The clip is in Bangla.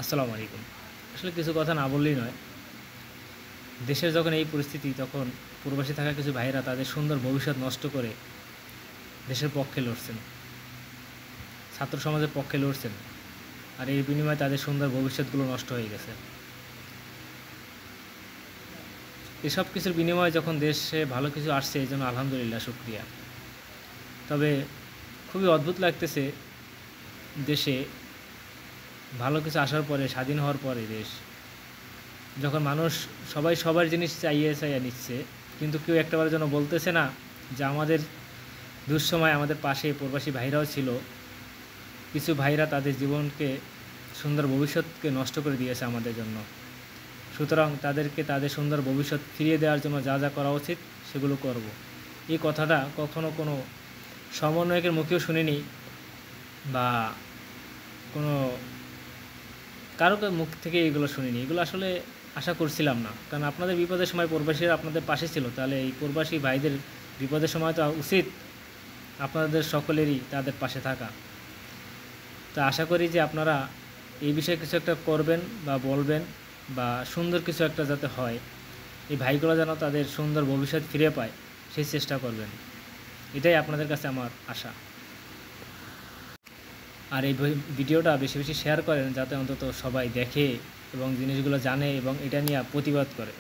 আসসালামু আলাইকুম। আসলে কিছু কথা না বললেই নয়। দেশের যখন এই পরিস্থিতি তখন প্রবাসী থাকা কিছু ভাইয়েরা তাদের সুন্দর ভবিষ্যৎ নষ্ট করে দেশের পক্ষে লড়ছেন। ছাত্র সমাজের পক্ষে লড়ছেন। আর এর বিনিময়ে তাদের সুন্দর ভবিষ্যৎগুলো নষ্ট হয়ে গেছে। এসব কিছুর বিনিময়ে যখন দেশে ভালো কিছু আসছে এইজন্য আলহামদুলিল্লাহ শুকরিয়া। তবে খুবই অদ্ভুত লাগতেছে দেশে ভালো কিছু আসার পরে, স্বাধীন হওয়ার পরে দেশ যখন মানুষ সবাই সবার জিনিস চাইয়া নিচ্ছে, কিন্তু কেউ একটাবারের জন্য বলতেছে না যে আমাদের দুঃসময় আমাদের পাশে প্রবাসী ভাইরাও ছিল। কিছু ভাইরা তাদের জীবনকে সুন্দর ভবিষ্যৎকে নষ্ট করে দিয়েছে আমাদের জন্য। সুতরাং তাদেরকে তাদের সুন্দর ভবিষ্যৎ ফিরিয়ে দেওয়ার জন্য যা যা করা উচিত সেগুলো করব। এই কথাটা কখনো কোনো সমন্বয়কের মুখেও শুনিনি, বা কোনো কারো মুখ থেকে এগুলো শুনিনি। এগুলো আসলে আশা করছিলাম না, কারণ আপনাদের বিপদের সময় প্রবাসীরা আপনাদের পাশে ছিল। তাহলে এই প্রবাসী ভাইদের বিপদের সময় তো উচিত আপনাদের সকলেরই তাদের পাশে থাকা। তো আশা করি যে আপনারা এই বিষয়ে কিছু একটা করবেন বা বলবেন, বা সুন্দর কিছু একটা যাতে হয়, এই ভাইগুলো যেন তাদের সুন্দর ভবিষ্যৎ ফিরে পায় সেই চেষ্টা করবেন। এটাই আপনাদের কাছে আমার আশা। আর এই ভিডিওটা বেশি বেশি শেয়ার করেন, যাতে অন্তত সবাই দেখে এবং জিনিসগুলো জানে এবং এটা নিয়ে প্রতিবাদ করে।